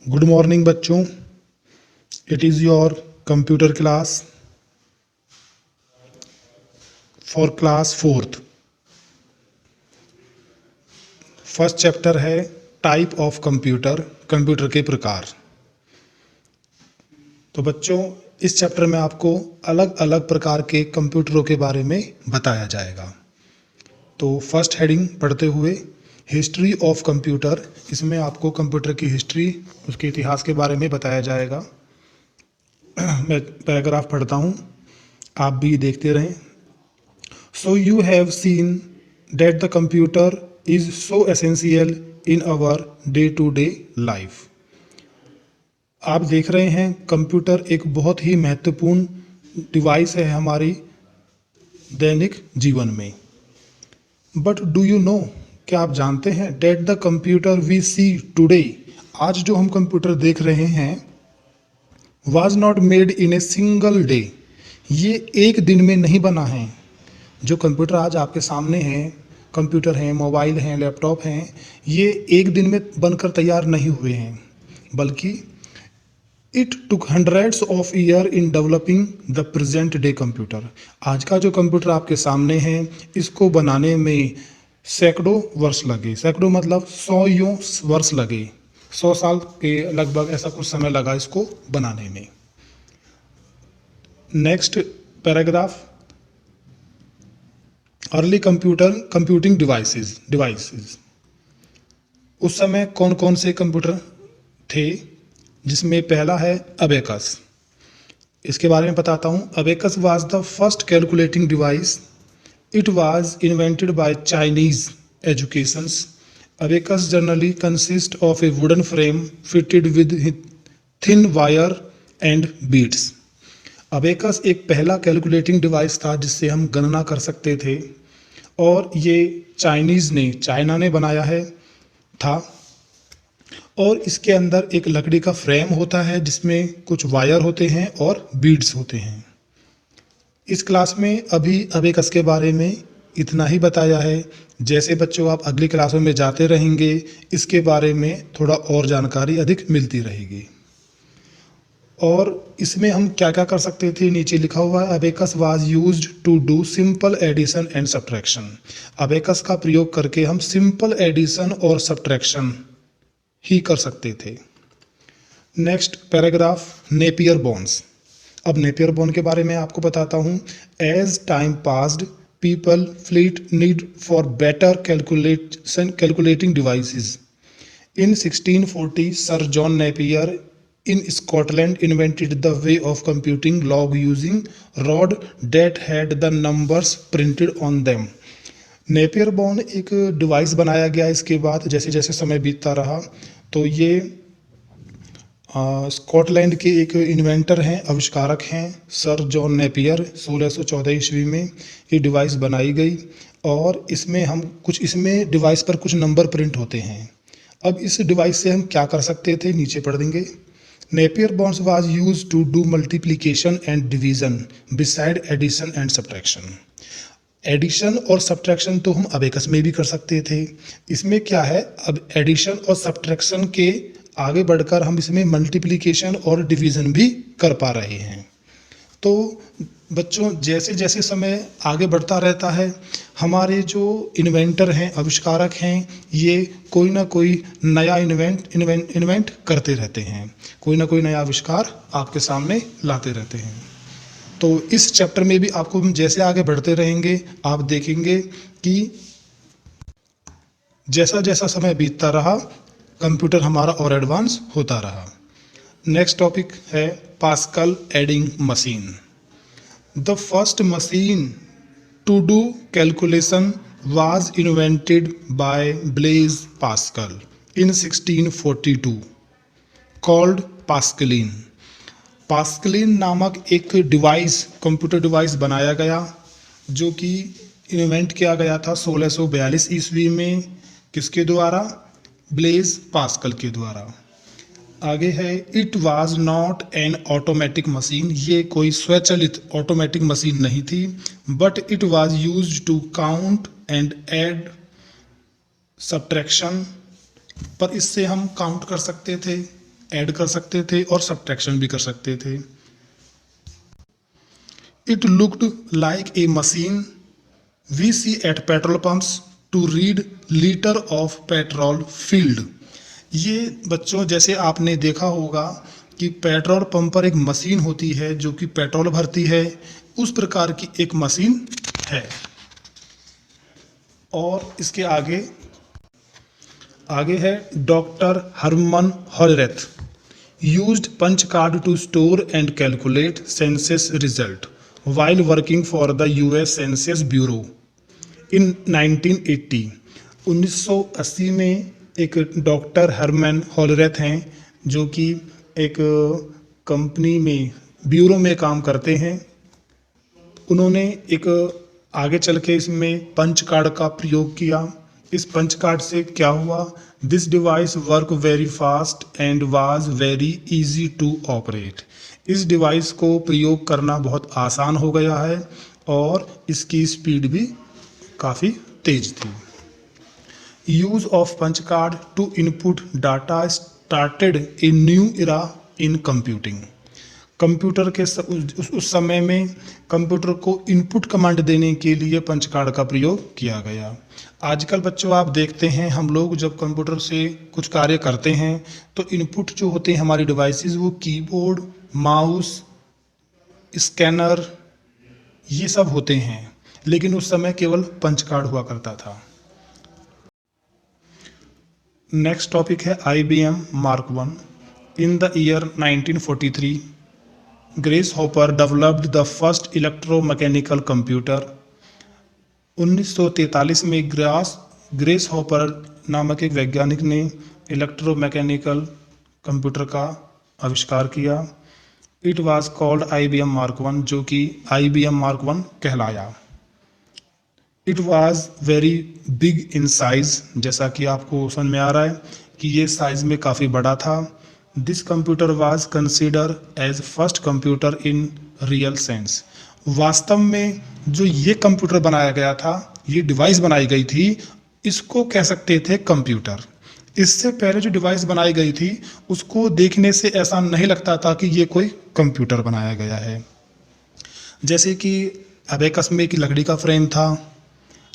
Good morning बच्चों, it is your computer class for class fourth. First chapter है type of computer, computer के प्रकार। तो बच्चों, इस चैप्टर में आपको अलग अलग प्रकार के कंप्यूटरों के बारे में बताया जाएगा। तो फर्स्ट हेडिंग पढ़ते हुए हिस्ट्री ऑफ कंप्यूटर, इसमें आपको कंप्यूटर की हिस्ट्री, उसके इतिहास के बारे में बताया जाएगा। मैं पैराग्राफ पढ़ता हूँ, आप भी देखते रहें। So you have seen that the computer is so essential in our day-to-day life. आप देख रहे हैं कंप्यूटर एक बहुत ही महत्वपूर्ण डिवाइस है हमारी दैनिक जीवन में। बट डू यू नो, क्या आप जानते हैं that the computer we see today, आज जो हम कंप्यूटर देख रहे हैं, was not made in a single day, ये एक दिन में नहीं बना है। जो कंप्यूटर आज आपके सामने हैं, कंप्यूटर हैं, मोबाइल हैं, लैपटॉप हैं, ये एक दिन में बनकर तैयार नहीं हुए हैं, बल्कि it took hundreds of year in developing the present day computer. आज का जो कंप्यूटर आपके सामने है, इसको बनाने में सैकड़ों वर्ष लगे। सैकड़ों मतलब 100 वर्ष लगे, 100 साल के लगभग ऐसा कुछ समय लगा इसको बनाने में। Next paragraph, early computing devices. उस समय कौन कौन से कंप्यूटर थे, जिसमें पहला है अबेकस। इसके बारे में बताता हूँ। Abacus was the first calculating device. It was invented by Chinese educations. Abacus generally consist of A wooden frame fitted with thin wire and beads. Abacus एक पहला कैलकुलेटिंग डिवाइस था जिससे हम गणना कर सकते थे, और ये चाइना ने बनाया था। और इसके अंदर एक लकड़ी का फ्रेम होता है जिसमें कुछ वायर होते हैं और बीड्स होते हैं। इस क्लास में अभी अबेकस के बारे में इतना ही बताया है। जैसे बच्चों आप अगली क्लासों में जाते रहेंगे, इसके बारे में थोड़ा और जानकारी अधिक मिलती रहेगी। और इसमें हम क्या क्या कर सकते थे, नीचे लिखा हुआ है, abacus was used to do simple addition and subtraction. Abacus का प्रयोग करके हम सिंपल एडिशन और सब्ट्रैक्शन ही कर सकते थे। Next paragraph, Napier bones. अब नेपियर बोन के बारे में आपको बताता हूँ। As time passed, people felt need for better calculating devices. In 1640, Sir John Napier in Scotland invented the way of computing log using rod that had the numbers printed on them. Napier bone एक device बनाया गया। इसके बाद जैसे जैसे समय बीतता रहा, तो ये स्कॉटलैंड के एक इन्वेंटर हैं, आविष्कारक हैं, सर जॉन नेपियर। 1614 ईस्वी में ये डिवाइस बनाई गई, और इसमें डिवाइस पर कुछ नंबर प्रिंट होते हैं। अब इस डिवाइस से हम क्या कर सकते थे, नीचे पढ़ देंगे। Napier bones was used to do multiplication and division beside addition and subtraction. Addition और सब्ट्रैक्शन तो हम अबेकस में भी कर सकते थे। इसमें क्या है, अब एडिशन और सब्ट्रैक्शन के आगे बढ़कर हम इसमें मल्टीप्लिकेशन और डिवीजन भी कर पा रहे हैं। तो बच्चों, जैसे जैसे समय आगे बढ़ता रहता है, हमारे जो इन्वेंटर हैं, आविष्कारक हैं, ये कोई ना कोई नया इन्वेंट करते रहते हैं, कोई ना कोई नया आविष्कार आपके सामने लाते रहते हैं। तो इस चैप्टर में भी आपको हम जैसे आगे बढ़ते रहेंगे, आप देखेंगे कि जैसा जैसा समय बीतता रहा, कंप्यूटर हमारा और एडवांस होता रहा। नेक्स्ट टॉपिक है pascal adding machine. The first machine to do calculation was invented by Blaise Pascal in 1642, called Pascaline. Pascaline नामक एक डिवाइस, कंप्यूटर डिवाइस बनाया गया, जो कि इन्वेंट किया गया था 1642 ईस्वी में। किसके द्वारा? ब्लेज पास्कल के द्वारा। आगे है, it was not an automatic machine. ये कोई स्वचालित ऑटोमेटिक मशीन नहीं थी, but it was used to count and add subtraction. पर इससे हम काउंट कर सकते थे, ऐड कर सकते थे और सब्ट्रैक्शन भी कर सकते थे। It looked like a machine we see at petrol pumps to read litre of petrol filled. ये बच्चों जैसे आपने देखा होगा कि पेट्रोल पंप पर एक मशीन होती है जो कि पेट्रोल भरती है, उस प्रकार की एक मशीन है। और इसके आगे आगे है doctor Herman Hollerith used punch card to store and calculate census result while working for the US Census Bureau in 1980। 1980 में एक डॉक्टर हरमन हॉलरेथ हैं जो कि एक कंपनी में ब्यूरो में काम करते हैं। उन्होंने एक आगे चल के इसमें पंच कार्ड का प्रयोग किया। इस पंच कार्ड से क्या हुआ, this device work very fast and was very easy to operate. इस डिवाइस को प्रयोग करना बहुत आसान हो गया है और इसकी स्पीड भी काफ़ी तेज थी। Use of punch card to input data started a new era in computing. Computer के उस समय में कंप्यूटर को इनपुट कमांड देने के लिए पंच कार्ड का प्रयोग किया गया। आजकल बच्चों आप देखते हैं हम लोग जब कंप्यूटर से कुछ कार्य करते हैं तो इनपुट जो होते हैं हमारी डिवाइसेस वो कीबोर्ड, माउस, स्कैनर ये सब होते हैं, लेकिन उस समय केवल पंच कार्ड हुआ करता था। नेक्स्ट टॉपिक है IBM Mark I। In the year 1943 grace hopper developed the first electromechanical computer. 1943 में ग्रेस हॉपर नामक एक वैज्ञानिक ने इलेक्ट्रोमैकेनिकल कंप्यूटर का आविष्कार किया। It was called IBM Mark I, जो कि IBM Mark I कहलाया। It was very big in size, जैसा कि आपको समझ में आ रहा है कि ये साइज में काफ़ी बड़ा था। This computer was consider as first computer in real sense. वास्तव में जो ये कंप्यूटर बनाया गया था, ये डिवाइस बनाई गई थी, इसको कह सकते थे कंप्यूटर। इससे पहले जो डिवाइस बनाई गई थी उसको देखने से ऐसा नहीं लगता था कि ये कोई कंप्यूटर बनाया गया है। जैसे कि अबेकस में एक लकड़ी का फ्रेम था,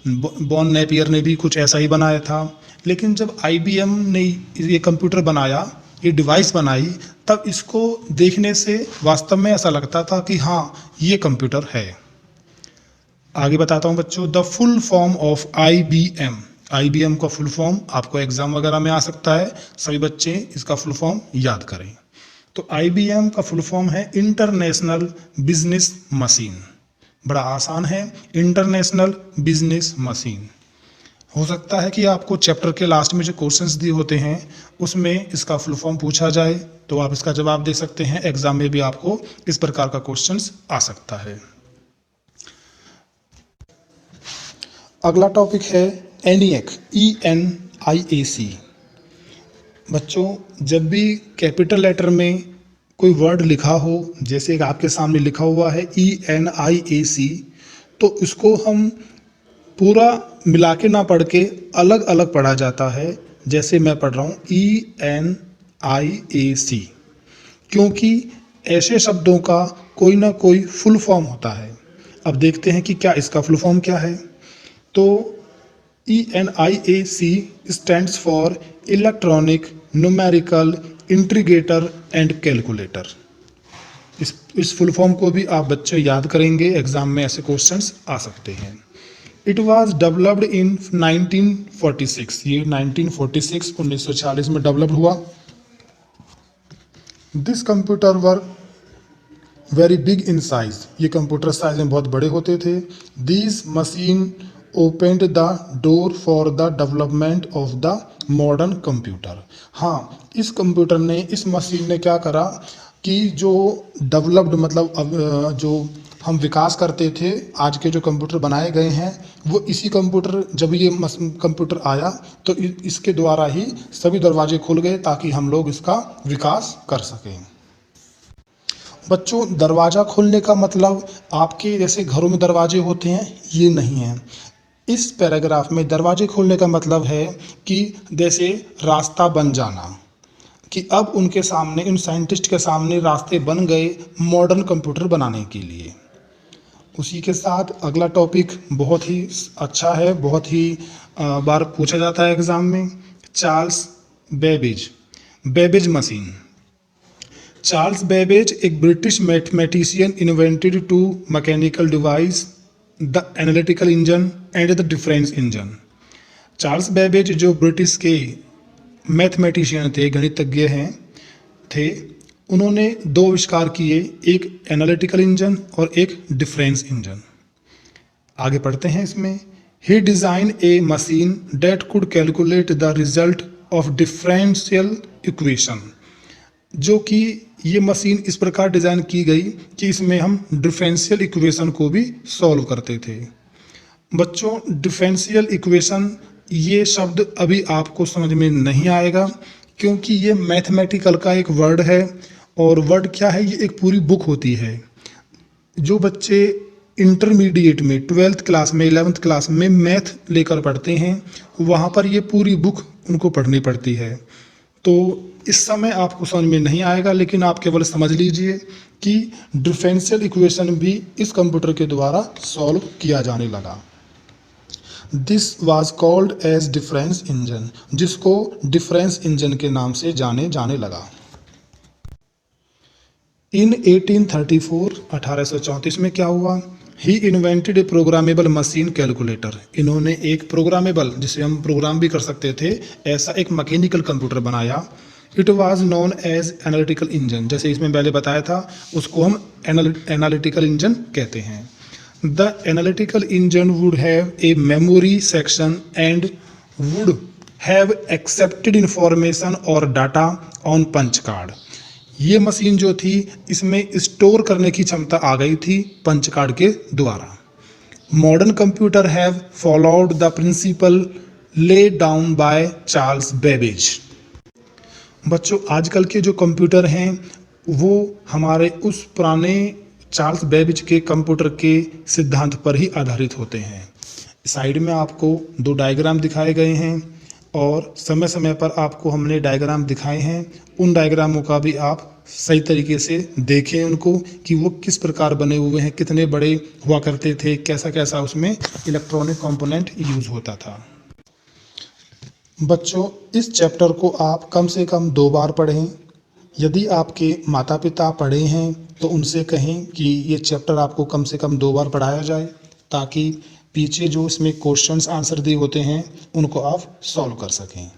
बॉन नेपियर ने भी कुछ ऐसा ही बनाया था, लेकिन जब IBM ने ये कंप्यूटर बनाया, ये डिवाइस बनाई, तब इसको देखने से वास्तव में ऐसा लगता था कि हाँ ये कंप्यूटर है। आगे बताता हूँ बच्चों, the full form of IBM का फुल फॉर्म आपको एग्जाम वगैरह में आ सकता है, सभी बच्चे इसका फुल फॉर्म याद करें। तो IBM का फुल फॉर्म है इंटरनेशनल बिजनेस मशीन। बड़ा आसान है, इंटरनेशनल बिजनेस मशीन। हो सकता है कि आपको चैप्टर के लास्ट में जो क्वेश्चंस दिए होते हैं उसमें इसका फुल फॉर्म पूछा जाए तो आप इसका जवाब दे सकते हैं। एग्जाम में भी आपको इस प्रकार का क्वेश्चंस आ सकता है। अगला टॉपिक है ENIAC, ENIAC। बच्चों जब भी कैपिटल लेटर में कोई वर्ड लिखा हो, जैसे आपके सामने लिखा हुआ है ENIAC, तो इसको हम पूरा मिला के ना पढ़ के अलग अलग पढ़ा जाता है। जैसे मैं पढ़ रहा हूँ ENIAC, क्योंकि ऐसे शब्दों का कोई ना कोई फुल फॉर्म होता है। अब देखते हैं कि क्या इसका फुल फॉर्म क्या है। तो ENIAC stands for electronic numerical integrator and calculator. इस फुल फॉर्म को भी आप बच्चे याद करेंगे, एग्जाम में ऐसे क्वेश्चंस आ सकते हैं। इट वॉज डेवलप्ड इन 1946, ये 1946 में डेवलप हुआ। This computer were very big in size, ये कंप्यूटर साइज में बहुत बड़े होते थे। This machine opened the door for the development of the modern computer. हाँ, इस कंप्यूटर ने, इस मशीन ने क्या करा कि जो डेवलप्ड मतलब अब जो हम विकास करते थे, आज के जो कंप्यूटर बनाए गए हैं वो इसी कंप्यूटर, जब ये कंप्यूटर आया तो इसके द्वारा ही सभी दरवाजे खुल गए ताकि हम लोग इसका विकास कर सकें। बच्चों दरवाज़ा खोलने का मतलब आपके जैसे घरों में दरवाजे होते हैं ये नहीं है। इस पैराग्राफ में दरवाजे खोलने का मतलब है कि जैसे रास्ता बन जाना, कि अब उनके सामने, उन साइंटिस्ट के सामने रास्ते बन गए मॉडर्न कंप्यूटर बनाने के लिए। उसी के साथ अगला टॉपिक बहुत ही अच्छा है, बहुत ही बार पूछा जाता है एग्जाम में, Charles Babbage, Babbage machine. Charles Babbage एक British mathematician invented two mechanical device the analytical engine and the difference engine. Charles Babbage जो ब्रिटिश के मैथमेटिशियन थे, गणितज्ञ हैं थे, उन्होंने दो आविष्कार किए, एक एनालिटिकल इंजन और एक डिफरेंस इंजन। आगे पढ़ते हैं इसमें। He design a machine that could calculate the result of differential equation, जो कि ये मशीन इस प्रकार डिज़ाइन की गई कि इसमें हम डिफरेंशियल इक्वेशन को भी सॉल्व करते थे। बच्चों, डिफरेंशियल इक्वेशन ये शब्द अभी आपको समझ में नहीं आएगा, क्योंकि ये मैथमेटिकल का एक वर्ड है। और वर्ड क्या है, ये एक पूरी बुक होती है। जो बच्चे इंटरमीडिएट में 12th क्लास में, 11th क्लास में मैथ लेकर पढ़ते हैं, वहाँ पर ये पूरी बुक उनको पढ़नी पड़ती है। तो इस समय आपको समझ में नहीं आएगा, लेकिन आप केवल समझ लीजिए कि डिफरेंशियल इक्वेशन भी इस कंप्यूटर के द्वारा सॉल्व किया जाने लगा। This was called age difference engine, जिसको डिफरेंस इंजन के नाम से जाने लगा। इन 1834, 1834 में क्या हुआ, ही इन्वेंटेड ए प्रोग्रामेबल मशीन कैलकुलेटर। इन्होंने एक प्रोग्रामेबल, जिसे हम प्रोग्राम भी कर सकते थे, ऐसा एक मैकेनिकल कंप्यूटर बनाया। It was known as analytical engine, जैसे इसमें पहले बताया था, उसको हम एनालिटिकल इंजन कहते हैं। The analytical engine would have a memory section and would have accepted information और डाटा ऑन पंच कार्ड। ये मशीन जो थी, इसमें स्टोर करने की क्षमता आ गई थी पंच कार्ड के द्वारा। Modern computer have followed the principle laid down by Charles Babbage. बच्चों, आजकल के जो कंप्यूटर हैं वो हमारे उस पुराने चार्ल्स बेबेज के कंप्यूटर के सिद्धांत पर ही आधारित होते हैं। साइड में आपको दो डायग्राम दिखाए गए हैं और समय समय पर आपको हमने डायग्राम दिखाए हैं। उन डायग्रामों का भी आप सही तरीके से देखें उनको, कि वो किस प्रकार बने हुए हैं, कितने बड़े हुआ करते थे, कैसा कैसा उसमें इलेक्ट्रॉनिक कंपोनेंट यूज होता था। बच्चों, इस चैप्टर को आप कम से कम 2 बार पढ़ें। यदि आपके माता पिता पढ़े हैं तो उनसे कहें कि ये चैप्टर आपको कम से कम 2 बार पढ़ाया जाए, ताकि पीछे जो इसमें क्वेश्चंस आंसर दिए होते हैं उनको आप सॉल्व कर सकें।